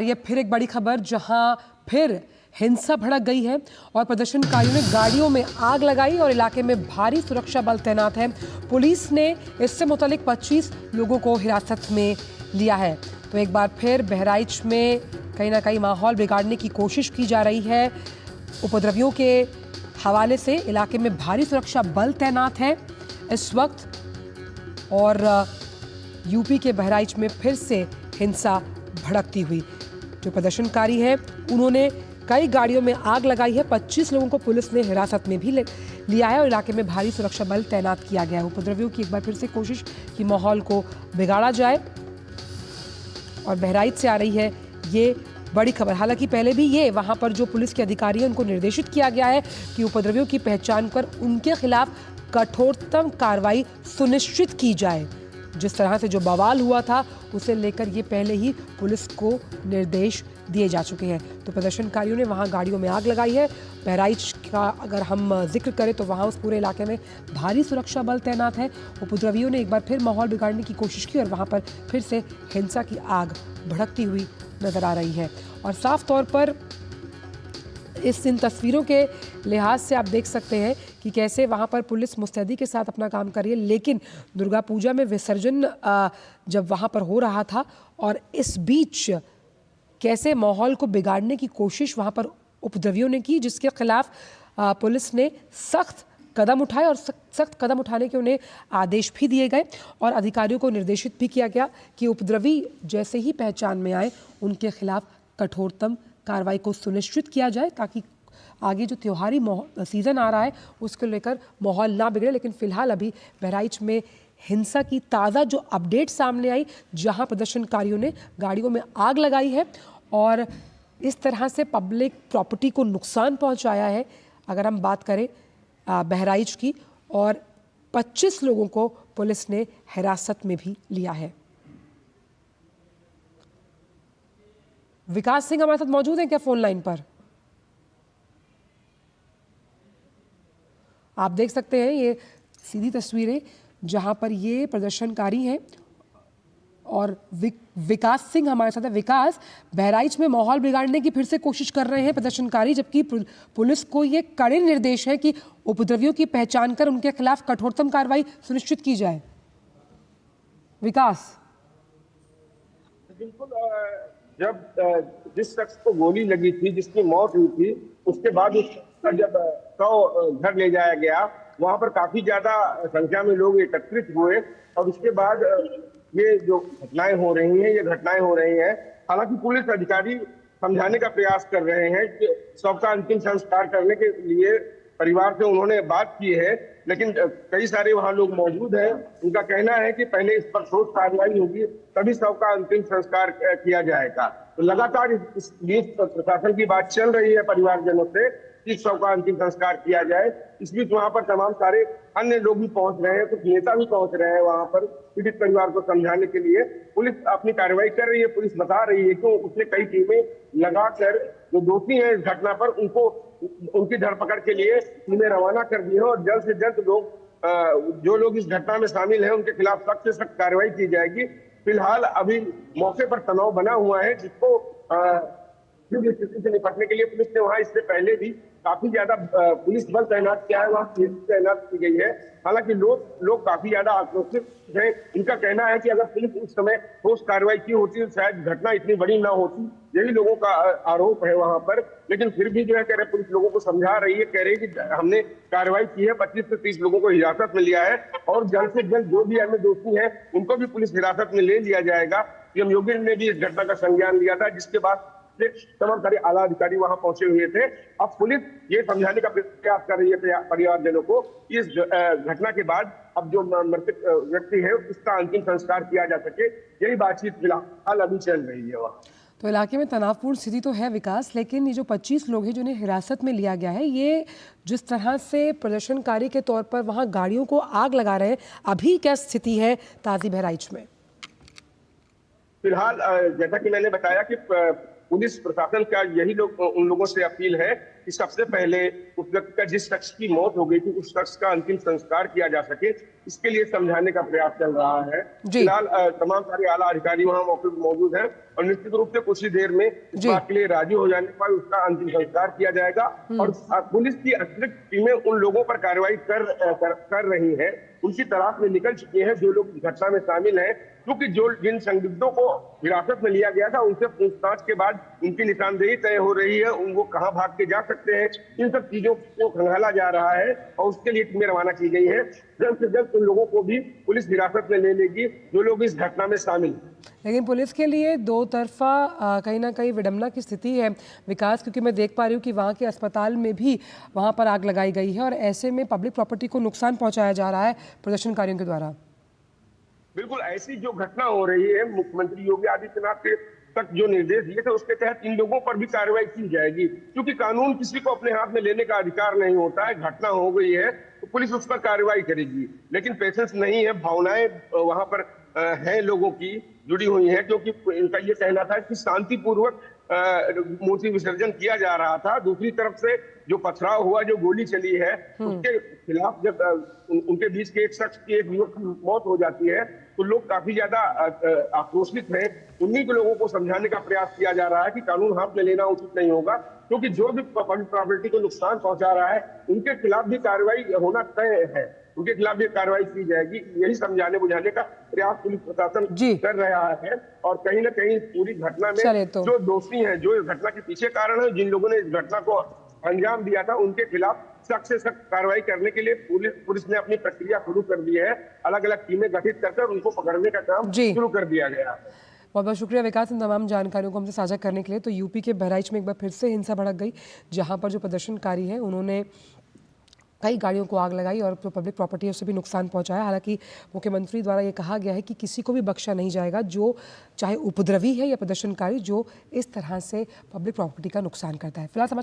ये फिर एक बड़ी खबर जहां फिर हिंसा भड़क गई है और प्रदर्शनकारियों ने गाड़ियों में आग लगाई और इलाके में भारी सुरक्षा बल तैनात है। पुलिस ने इससे मुतालिक 25 लोगों को हिरासत में लिया है। तो एक बार फिर बहराइच में कहीं ना कहीं माहौल बिगाड़ने की कोशिश की जा रही है। उपद्रवियों के हवाले से इलाके में भारी सुरक्षा बल तैनात है इस वक्त और यूपी के बहराइच में फिर से हिंसा भड़कती हुई। जो प्रदर्शनकारी हैं उन्होंने कई गाड़ियों में आग लगाई है। 25 लोगों को पुलिस ने हिरासत में भी लिया है और इलाके में भारी सुरक्षा बल तैनात किया गया है। उपद्रवियों की एक बार फिर से कोशिश कि माहौल को बिगाड़ा जाए और बहराइच से आ रही है ये बड़ी खबर। हालांकि पहले भी ये वहां पर जो पुलिस के अधिकारी हैं उनको निर्देशित किया गया है कि उपद्रवियों की पहचान कर उनके खिलाफ कठोरतम कार्रवाई सुनिश्चित की जाए। जिस तरह से जो बवाल हुआ था उसे लेकर ये पहले ही पुलिस को निर्देश दिए जा चुके हैं। तो प्रदर्शनकारियों ने वहां गाड़ियों में आग लगाई है। बहराइच का अगर हम जिक्र करें तो वहां उस पूरे इलाके में भारी सुरक्षा बल तैनात है। उपद्रवियों ने एक बार फिर माहौल बिगाड़ने की कोशिश की और वहां पर फिर से हिंसा की आग भड़कती हुई नजर आ रही है। और साफ तौर पर इन तस्वीरों के लिहाज से आप देख सकते हैं कि कैसे वहाँ पर पुलिस मुस्तैदी के साथ अपना काम कर रही है। लेकिन दुर्गा पूजा में विसर्जन जब वहाँ पर हो रहा था और इस बीच कैसे माहौल को बिगाड़ने की कोशिश वहाँ पर उपद्रवियों ने की, जिसके खिलाफ पुलिस ने सख्त कदम उठाए और सख्त कदम उठाने के उन्हें आदेश भी दिए गए और अधिकारियों को निर्देशित भी किया गया कि उपद्रवी जैसे ही पहचान में आए उनके खिलाफ कठोरतम कार्रवाई को सुनिश्चित किया जाए ताकि आगे जो त्योहारी सीज़न आ रहा है उसको लेकर माहौल ना बिगड़े। लेकिन फिलहाल अभी बहराइच में हिंसा की ताज़ा जो अपडेट सामने आई, जहां प्रदर्शनकारियों ने गाड़ियों में आग लगाई है और इस तरह से पब्लिक प्रॉपर्टी को नुकसान पहुंचाया है। अगर हम बात करें बहराइच की, और 25 लोगों को पुलिस ने हिरासत में भी लिया है। विकास सिंह हमारे साथ मौजूद हैं क्या फोन लाइन पर? आप देख सकते हैं ये सीधी तस्वीरें जहां पर ये प्रदर्शनकारी हैं और विकास सिंह हमारे साथ है। विकास, बहराइच में माहौल बिगाड़ने की फिर से कोशिश कर रहे हैं प्रदर्शनकारी, जबकि पुलिस को ये कड़े निर्देश है कि उपद्रवियों की पहचान कर उनके खिलाफ कठोरतम कार्रवाई सुनिश्चित की जाए। विकास, बिल्कुल, जब जिस शख्स को गोली लगी थी, जिसकी मौत हुई थी, उसके बाद उसका जब 100 घर ले जाया गया, वहां पर काफी ज्यादा संख्या में लोग एकत्रित हुए और उसके बाद ये जो घटनाएं हो रही हैं। हालांकि पुलिस अधिकारी समझाने का प्रयास कर रहे हैं कि सबका अंतिम संस्कार करने के लिए परिवार से उन्होंने बात की है, लेकिन कई सारे वहां लोग मौजूद हैं। उनका कहना है कि पहले इस पर ठोस कार्रवाई होगी, तभी सबका अंतिम संस्कार किया जाएगा। तो लगातार इस बीच प्रशासन की बात चल रही है परिवारजनों से कि सबका अंतिम संस्कार किया जाए। इस बीच वहां पर तमाम सारे अन्य लोग भी पहुंच रहे हैं, कुछ नेता भी पहुंच रहे हैं वहां पर पीड़ित परिवार को समझाने के लिए। पुलिस अपनी कार्रवाई कर रही है। पुलिस बता रही है कि उसने कई टीमें लगाकर जो दोषी हैं इस घटना पर उनकी धरपकड़ के लिए टीमें रवाना कर दी है और जल्द से जल्द जो लोग इस घटना में शामिल हैं उनके खिलाफ सख्त से सख्त कार्रवाई की जाएगी। फिलहाल अभी मौके पर तनाव बना हुआ है, जिसको स्थिति से निपटने के लिए पुलिस ने वहां इससे पहले भी काफी ज्यादा पुलिस बल तैनात किया है, वहां पुलिस तैनात की गई है। हालांकि लोग काफी ज्यादा आक्रोशित हैं। इनका कहना है कि अगर पुलिस उस समय ठोस कार्रवाई की होती तो शायद घटना इतनी बड़ी ना होती, यही लोगों का आरोप है वहां पर। लेकिन फिर भी जो है कह रहे पुलिस लोगों को समझा रही है, कह रही है कि हमने कार्रवाई की है, 25 से 30 लोगों को हिरासत में लिया है और जल्द से जल्द जो भी अन्य दोषी हैं उनको भी पुलिस हिरासत में ले लिया जाएगा। पीएम योगी ने भी इस घटना का संज्ञान लिया था, जिसके बाद तमाम सारे आला अधिकारी वहां पहुंचे हुए थे। अब पुलिस ये समझाने का प्रयास कर रही है परिवारजनों को कि इस घटना के बाद अब जो मृतक व्यक्ति है उसका अंतिम संस्कार किया जा सके। यही बातचीत फिलहाल अभी चल रही है वहाँ। तो इलाके में तनावपूर्ण स्थिति तो है विकास, लेकिन ये जो 25 लोग हैं जिन्हें हिरासत में लिया गया है, ये जिस तरह से प्रदर्शनकारी के तौर पर वहां गाड़ियों को आग लगा रहे हैं, अभी क्या स्थिति है ताज़ी बहराइच में? फिलहाल जैसा कि मैंने बताया कि पुलिस प्रशासन का यही उन लोगों से अपील है कि सबसे पहले उस व्यक्ति का जिस शख्स की मौत हो गई थी उस शख्स का अंतिम संस्कार किया जा सके। इसके लिए समझाने का प्रयास चल रहा है। जी। फिलहाल तमाम सारे आला अधिकारी वहां मौके पर मौजूद हैं और निश्चित रूप से कुछ ही देर में इस जी। बात के लिए राजी हो जाने पर उसका अंतिम संस्कार किया जाएगा। और पुलिस की अतिरिक्त टीमें उन लोगों पर कार्रवाई कर रही हैं, उनकी तलाश में निकल चुकी हैं जो लोग इस घटना में शामिल हैं, क्योंकि जिन संदिग्धों को हिरासत में लिया गया था उनसे पूछताछ के बाद उनकी निशानदेही तय हो रही है, वो कहाँ भाग के जा सकते हैं, इन सब चीजों को खंगाला जा रहा है और उसके लिए टीमें रवाना की गई है। जल्द से जल्द उन लोगों को भी पुलिस हिरासत में ले लेगी जो लोग इस घटना में शामिल हैं। लेकिन पुलिस के लिए दो तरफा कहीं ना कहीं विडंबना की स्थिति है विकास, क्योंकि मैं देख पा रही हूँ कि वहाँ के अस्पताल में भी वहाँ पर आग लगाई गई है और ऐसे में पब्लिक प्रॉपर्टी को नुकसान पहुँचाया जा रहा है प्रदर्शनकारियों के द्वारा। बिल्कुल ऐसी जो घटना हो रही है, मुख्यमंत्री योगी आदित्यनाथ के तक जो निर्देश दिए थे उसके तहत इन लोगों पर भी कार्रवाई की जाएगी, क्योंकि कानून किसी को अपने हाथ में लेने का अधिकार नहीं होता है। घटना हो गई है तो पुलिस उस पर कार्रवाई करेगी, लेकिन पेशेंस नहीं है, भावनाएं वहां पर हैं लोगों की जुड़ी हुई हैं, क्योंकि इनका ये कहना था कि शांतिपूर्वक मूर्ति विसर्जन किया जा रहा था। दूसरी तरफ से जो पथराव हुआ, जो गोली चली है, उसके खिलाफ जब उनके बीच के एक शख्स की, एक युवक की मौत हो जाती है तो लोग काफी ज्यादा आक्रोशित हैं। उन्हीं के लोगों को समझाने का प्रयास किया जा रहा है कि कानून हाथ में लेना उचित नहीं होगा, क्योंकि जो भी पब्लिक प्रॉपर्टी को नुकसान पहुंचा रहा है उनके खिलाफ भी कार्रवाई होना तय है, उनके खिलाफ भी कार्रवाई की जाएगी। यही समझाने बुझाने का प्रयास पुलिस प्रशासन कर रहा है और कहीं ना कहीं पूरी घटना में जो दोषी हैं, जो इस घटना के पीछे कारण है, जिन लोगों ने इस घटना को अंजाम दिया था, उनके खिलाफ सख्त से सख्त कार्रवाई करने के लिए पुलिस ने अपनी प्रक्रिया शुरू कर दी है। अलग अलग टीमें गठित कर उनको पकड़ने का काम शुरू कर दिया गया है। बहुत बहुत शुक्रिया विकास इन तमाम जानकारियों को हमसे साझा करने के लिए। तो यूपी के बहराइच में एक बार फिर से हिंसा भड़क गई, जहां पर जो प्रदर्शनकारी हैं उन्होंने कई गाड़ियों को आग लगाई और जो पब्लिक प्रॉपर्टी है उससे भी नुकसान पहुंचाया। हालांकि मुख्यमंत्री द्वारा ये कहा गया है कि किसी को भी बख्शा नहीं जाएगा जो चाहे उपद्रवी है या प्रदर्शनकारी जो इस तरह से पब्लिक प्रॉपर्टी का नुकसान करता है। फिलहाल